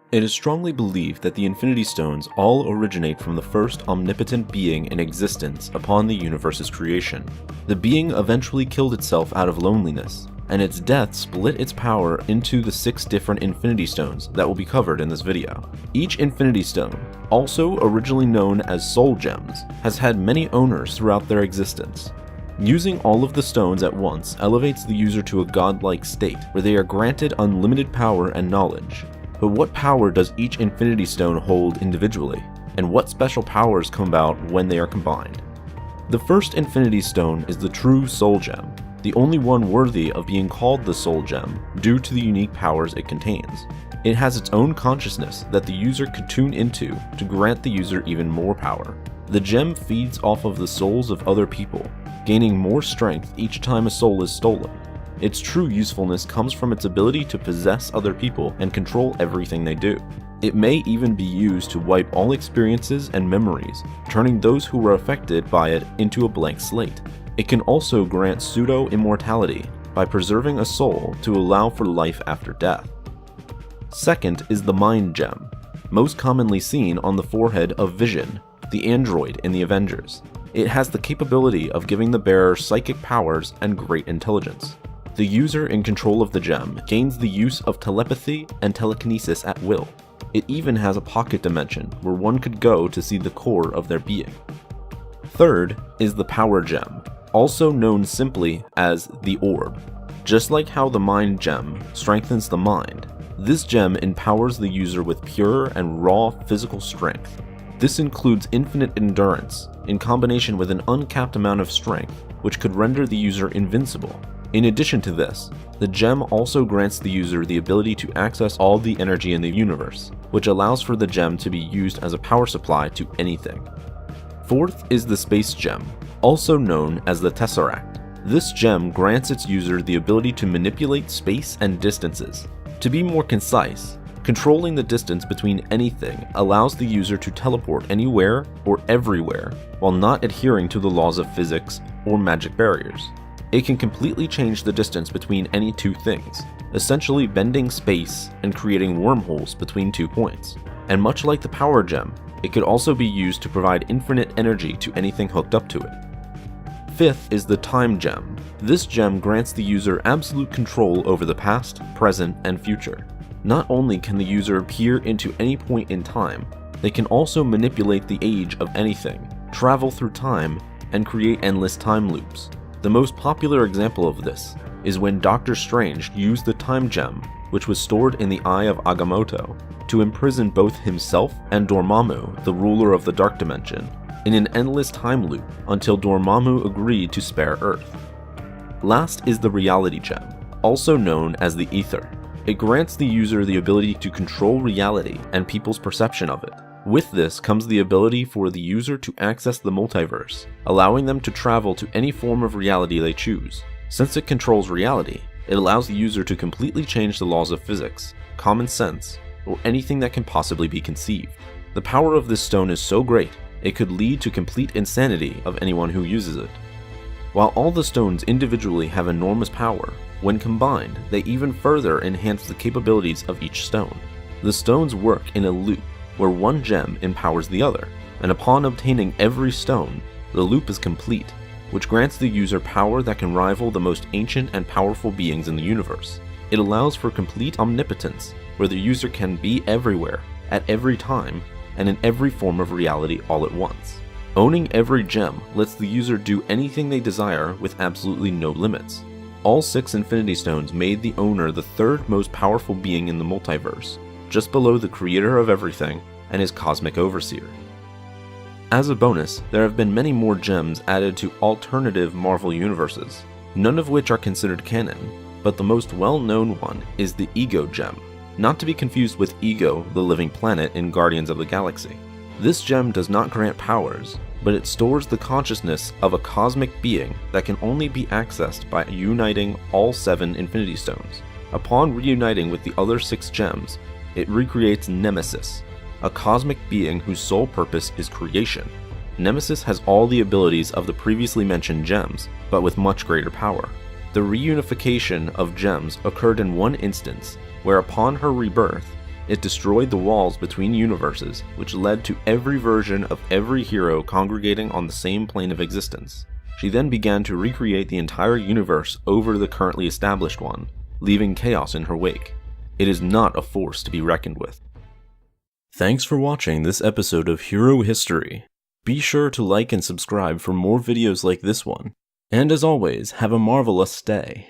It is strongly believed that the Infinity Stones all originate from the first omnipotent being in existence upon the universe's creation. The being eventually killed itself out of loneliness, and its death split its power into the 6 different Infinity Stones that will be covered in this video. Each Infinity Stone, also originally known as Soul Gems, has had many owners throughout their existence. Using all of the stones at once elevates the user to a godlike state, where they are granted unlimited power and knowledge. But what power does each Infinity Stone hold individually, and what special powers come about when they are combined? The first Infinity Stone is the true Soul Gem, the only one worthy of being called the Soul Gem due to the unique powers it contains. It has its own consciousness that the user could tune into to grant the user even more power. The gem feeds off of the souls of other people, gaining more strength each time a soul is stolen. Its true usefulness comes from its ability to possess other people and control everything they do. It may even be used to wipe all experiences and memories, turning those who were affected by it into a blank slate. It can also grant pseudo-immortality by preserving a soul to allow for life after death. Second is the Mind Gem, most commonly seen on the forehead of Vision, the android in the Avengers. It has the capability of giving the bearer psychic powers and great intelligence. The user in control of the gem gains the use of telepathy and telekinesis at will. It even has a pocket dimension where one could go to see the core of their being. Third is the Power Gem, also known simply as the Orb. Just like how the Mind Gem strengthens the mind, this gem empowers the user with pure and raw physical strength. This includes infinite endurance, in combination with an uncapped amount of strength, which could render the user invincible. In addition to this, the gem also grants the user the ability to access all the energy in the universe, which allows for the gem to be used as a power supply to anything. Fourth is the Space Gem, also known as the Tesseract. This gem grants its user the ability to manipulate space and distances. To be more concise, controlling the distance between anything allows the user to teleport anywhere or everywhere while not adhering to the laws of physics or magic barriers. It can completely change the distance between any two things, essentially bending space and creating wormholes between 2 points. And much like the Power Gem, it could also be used to provide infinite energy to anything hooked up to it. Fifth is the Time Gem. This gem grants the user absolute control over the past, present, and future. Not only can the user peer into any point in time, they can also manipulate the age of anything, travel through time, and create endless time loops. The most popular example of this is when Doctor Strange used the Time Gem, which was stored in the Eye of Agamotto, to imprison both himself and Dormammu, the ruler of the Dark Dimension, in an endless time loop until Dormammu agreed to spare Earth. Last is the Reality Gem, also known as the Ether. It grants the user the ability to control reality and people's perception of it. With this comes the ability for the user to access the multiverse, allowing them to travel to any form of reality they choose. Since it controls reality, it allows the user to completely change the laws of physics, common sense, or anything that can possibly be conceived. The power of this stone is so great, it could lead to complete insanity of anyone who uses it. While all the stones individually have enormous power, when combined, they even further enhance the capabilities of each stone. The stones work in a loop, where one gem empowers the other, and upon obtaining every stone, the loop is complete, which grants the user power that can rival the most ancient and powerful beings in the universe. It allows for complete omnipotence, where the user can be everywhere, at every time, and in every form of reality all at once. Owning every gem lets the user do anything they desire with absolutely no limits. All 6 Infinity Stones made the owner the 3rd most powerful being in the multiverse, just below the creator of everything and his cosmic overseer. As a bonus, there have been many more gems added to alternative Marvel universes, none of which are considered canon, but the most well-known one is the Ego Gem, not to be confused with Ego, the living planet in Guardians of the Galaxy. This gem does not grant powers, but it stores the consciousness of a cosmic being that can only be accessed by uniting all 7 Infinity Stones. Upon reuniting with the other 6 gems, it recreates Nemesis, a cosmic being whose sole purpose is creation. Nemesis has all the abilities of the previously mentioned gems, but with much greater power. The reunification of gems occurred in one instance, where upon her rebirth, It destroyed the walls between universes, which led to every version of every hero congregating on the same plane of existence. She then began to recreate the entire universe over the currently established one, leaving chaos in her wake. It is not a force to be reckoned with. Thanks for watching this episode of Hero History. Be sure to like and subscribe for more videos like this one. And as always, have a marvelous day.